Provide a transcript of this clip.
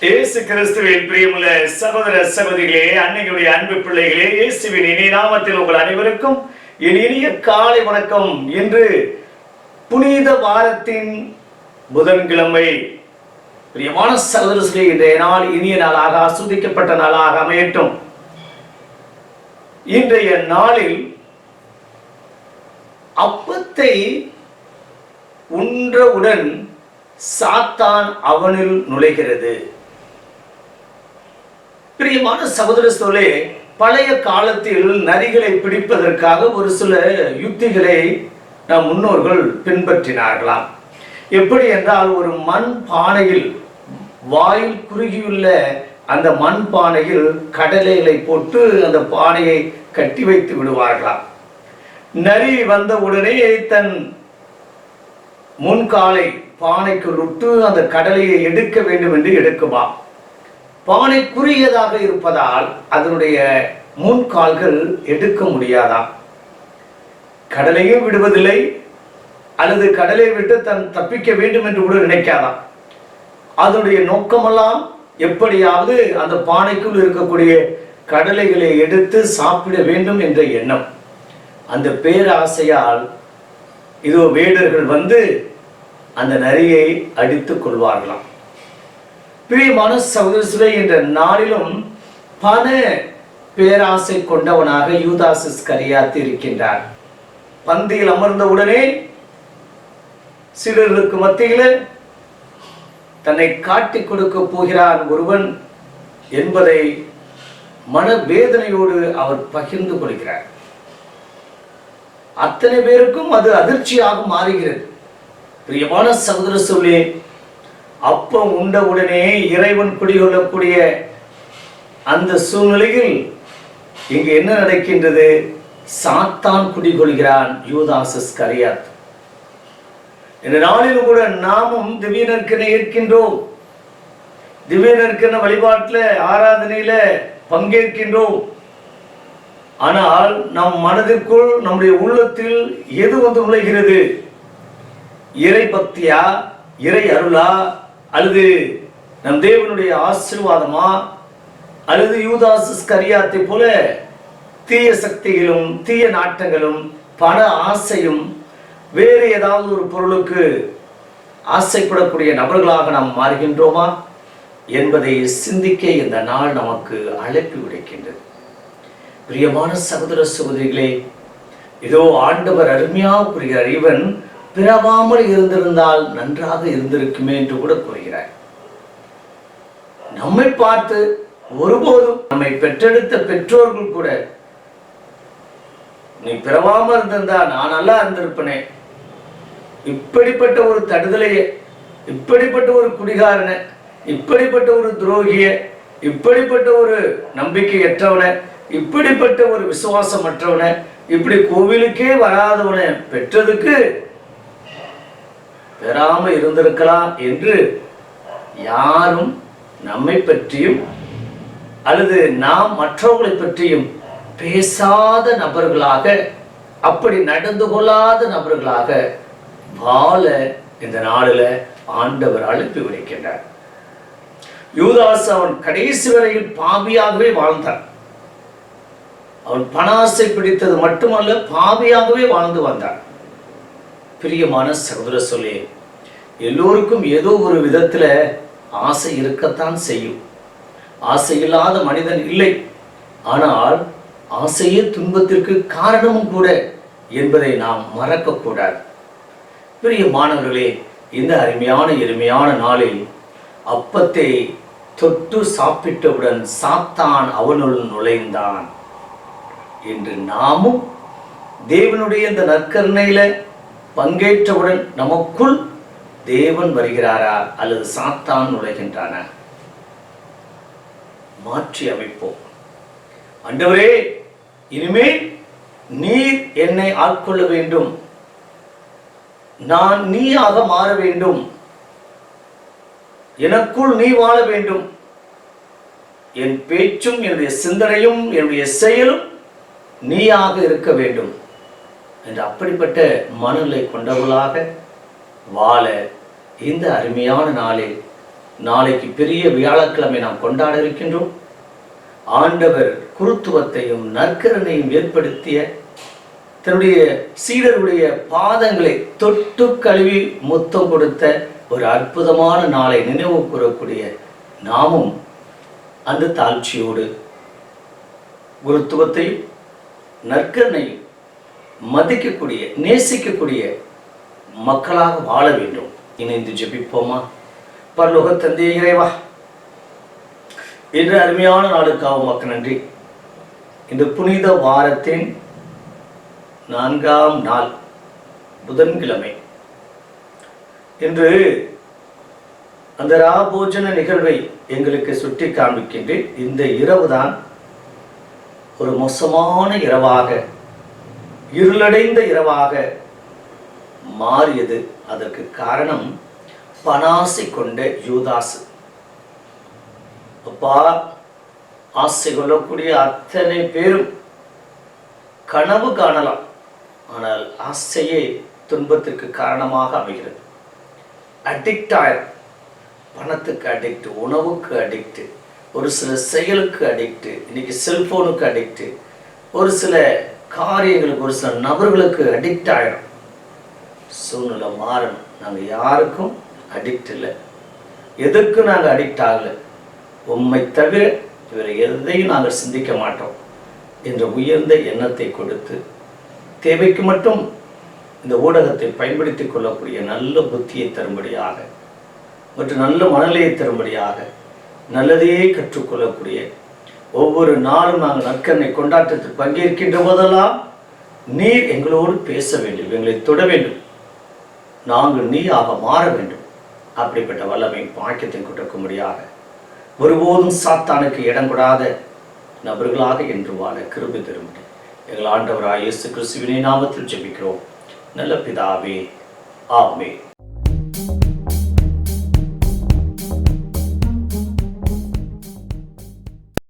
இயேசு கிறிஸ்துவின் பிரியமுள்ள சகோதர சகோதரிகளே, அன்னையுடைய அன்பு பிள்ளைகளே, இயேசுவின் இனிய நாமத்தில் உங்கள் அனைவருக்கும் என் இனிய காலை வணக்கம். இன்று புனித வாரத்தின் புதன்கிழமை. பிரியமான சகோதரர்களே, இன்றைய நாள் இனிய நாளாக ஆஸ்வதிக்கப்பட்ட நாளாக அமையட்டும். இன்றைய நாளில் அப்பத்தை உன்றவுடன் சாத்தான் அவனில் நுழைகிறது. பிரியமான சகோதரர்களே, பழைய காலத்தில் நரிகளை பிடிப்பதற்காக ஒரு சில யுக்திகளை நம் முன்னோர்கள் பின்பற்றினார்களாம். எப்படி என்றால், ஒரு மண் பானையில், வாயில் குறுகியுள்ள அந்த மண் பானையில் கடலைகளை போட்டு அந்த பானையை கட்டி வைத்து விடுவார்களாம். நரி வந்த உடனே தன் முன்காலை பானைக்கு விட்டு அந்த கடலையை எடுக்க வேண்டும் என்று எடுக்குமா. பானை குறுகியதாக இருப்பதால் அதனுடைய முன்கால்கள் எடுக்க முடியாதாம். கடலையும் விடுவதில்லை, அல்லது கடலை விட்டு தன் தப்பிக்க வேண்டும் என்று கூட நினைக்காதாம். அதனுடைய நோக்கமெல்லாம் எப்படியாவது அந்த பானைக்குள் இருக்கக்கூடிய கடலைகளை எடுத்து சாப்பிட வேண்டும் என்ற எண்ணம். அந்த பேராசையால் இதோ வேடர்கள் வந்து அந்த நரியை அடித்துக் கொள்வார்களாம். பிரியமான சகோதரர்களே, என்ற நாளிலும் பண பேராசை கொண்டவனாக யூதாஸ் இஸ்கரியாத்து இருக்கின்றார். பந்தியில் அமர்ந்தவுடனே சிலருக்கு மத்தியில் தன்னை காட்டிக் கொடுக்க போகிறான் ஒருவன் என்பதை மனவேதனையோடு அவர் பகிர்ந்து கொள்கிறார். அத்தனை பேருக்கும் அது அதிர்ச்சியாக மாறுகிறது. பிரியமான சகோதரர்களே, அப்பம் உண்டவுடனே இறைவன் குடிகொள்ளக்கூடிய அந்த சூழ்நிலையில் இங்கு என்ன நடக்கின்றது? சாத்தான் குடிகொள்கிறான் யூதாஸ் இஸ்கரியாத். இந்த நாளிலும் கூட நாமும் திவ்ய நற்கனை ஏற்கின்றோம். திவ்ய நற்கன வழிபாட்டில், ஆராதனையில பங்கேற்கின்றோம். ஆனால் நம் மனதிற்குள், நம்முடைய உள்ளத்தில் எது வந்து நுழைகிறது? இறை பக்தியா, இறை அருளா, அல்லது நம் தேவனுடைய ஆசீர்வாதமா, அல்லது யூதாஸ் இஸ்கரியாத்தை போல தீய சக்திகளும் தீய நாட்டங்களும் பண ஆசையும் வேறு ஏதாவது ஒரு பொருளுக்கு ஆசைப்படக்கூடிய நபர்களாக நாம் மாறுகின்றோமா என்பதை சிந்திக்க இந்த நாள் நமக்கு அழைப்பு விடுக்கின்றது. பிரியமான சகோதர சகோதரிகளே, இதோ ஆண்டவர் அருமையாக கூறுகிறார், இவன் பிறவாமல் இருந்திருந்தால் நன்றாக இருந்திருக்குமே என்று கூட கூறுகிறார். நம்மை பார்த்து ஒருபோதும் நம்மை பெற்றெடுத்த பெற்றோர்கள் கூட, நீ பிறவாமல் இருந்திருந்தா நான் நல்லா இருந்திருப்பனே, இப்படிப்பட்ட ஒரு தடுதலைய, இப்படிப்பட்ட ஒரு குடிகாரன, இப்படிப்பட்ட ஒரு துரோகிய, இப்படிப்பட்ட ஒரு நம்பிக்கையற்றவன, இப்படிப்பட்ட ஒரு விசுவாசமற்றவன, இப்படி கோவிலுக்கே வராதவன பெற்றதுக்கு பெறாம இருந்திருக்கலாம் என்று யாரும் நம்மை பற்றியும் அல்லது நாம் மற்றவர்களை பற்றியும் பேசாத நபர்களாக, அப்படி நடந்து கொள்ளாத நபர்களாக வாழ இந்த நாளில் ஆண்டவர் அழைப்பு விடுக்கின்றார். யூதாஸ் அவன் கடைசி வரையில் பாவியாகவே வாழ்ந்தான். அவன் பணாசை பிடித்தது மட்டுமல்ல, பாவியாகவே வாழ்ந்து வந்தான். பிரியமான சகோதர சொல்லே, எல்லோருக்கும் ஏதோ ஒரு விதத்துல ஆசை இருக்கத்தான் செய்யும். ஆசை இல்லாத மனிதன் இல்லை. ஆனால் ஆசையே துன்பத்திற்கு காரணமும் கூட என்பதை நாம் மறக்க கூடாது. பிரியமானவர்களே, இந்த அருமையான எளிமையான நாளில் அப்பத்தை தொட்டு சாப்பிட்டவுடன் சாத்தான் அவனுள் நுழைந்தான் என்று நாமும் தேவனுடைய இந்த நற்கருணையில பங்கேற்றவுடன் நமக்குள் தேவன் வருகிறாரா அல்லது சாத்தான் நுழைகின்றானா? மாற்றி அமைப்போம். ஆண்டவரே, இனிமேல் நீர் என்னை ஆட்கொள்ள வேண்டும், நான் நீயாக மாற வேண்டும், எனக்குள் நீ வாழ வேண்டும், என் பேச்சும் என்னுடைய சிந்தனையும் என்னுடைய செயலும் நீயாக இருக்க வேண்டும் என்று அப்படிப்பட்ட மனநிலை கொண்டவர்களாக வாழ இந்த அருமையான நாளில் நாளைக்கு பெரிய வியாழக்கிழமை நாம் கொண்டாட இருக்கின்றோம். ஆண்டவர் குருத்துவத்தையும் நற்கரணையும் ஏற்படுத்திய தன்னுடைய சீடருடைய பாதங்களை தொட்டு கழுவி முத்தம் கொடுத்த ஒரு அற்புதமான நாளை நினைவு கூறக்கூடிய நாமும் அந்த தாழ்ச்சியோடு குருத்துவத்தையும் நற்கரணையும் மதிக்கக்கூடிய நேசிக்கக்கூடிய மக்களாக வாழ வேண்டும். இணைந்து ஜெபிப்போமா? பரலோக தந்தையே இறைவா, இன்று அருமையான நாளுக்காக உமக்கு நன்றி. இந்த புனித வாரத்தின் 4ஆம் நாள் புதன்கிழமை. இன்று அந்த ராபோஜன நிகழ்வை எங்களுக்கு சுட்டி காண்பிக்கின்றேன். இந்த இரவுதான் ஒரு மோசமான இரவாக, இருளடைந்த இரவாக மாறியது. அதற்கு காரணம் பணாசை கொண்ட யூதாசு. அப்பா, ஆசை கொள்ளக்கூடிய அத்தனை பேரும் கனவு காணலாம், ஆனால் ஆசையே துன்பத்திற்கு காரணமாக அமைகிறது. அடிக்ட் ஆயிரும். பணத்துக்கு அடிக்ட், உணவுக்கு அடிக்ட், ஒரு சில செயலுக்கு அடிக்ட், இன்னைக்கு செல்போனுக்கு அடிக்ட், ஒரு சில காரியங்களுக்கு, ஒரு சில நபர்களுக்கு அடிக்ட் ஆயிடும். சூழ்நிலை மாறணும். நாங்கள் யாருக்கும் அடிக்ட் இல்லை. எதற்கும் நாங்கள் அடிக்ட் ஆகலை. உண்மை தவிர இவரை எதையும் நாங்கள் சிந்திக்க மாட்டோம் என்ற உயர்ந்த எண்ணத்தை கொடுத்து தேவைக்கு மட்டும் இந்த ஊடகத்தை பயன்படுத்திக் கொள்ளக்கூடிய நல்ல புத்தியை தரும்படியாக மற்றும் நல்ல மனநிலையை தரும்படியாக நல்லதையே கற்றுக்கொள்ளக்கூடிய ஒவ்வொரு நாளும் நாங்கள் நற்கரணை கொண்டாட்டத்தில் பங்கேற்கின்ற போதெல்லாம் நீர் எங்களோடு பேச வேண்டும், எங்களை தொட வேண்டும், நாங்கள் நீராக மாற வேண்டும். அப்படிப்பட்ட வல்லமை பாக்கியத்தை கொடுக்கும்படியாக ஒருபோதும் சாத்தானுக்கு இடம் கொடாத நபர்களாக என்று வாழ கிருபை தரும்படி எங்கள் ஆண்டவராய் இயேசு கிறிஸ்துவின் நாமத்தில் ஜெபிக்கிறோம் நல்ல பிதாவே, ஆமென்.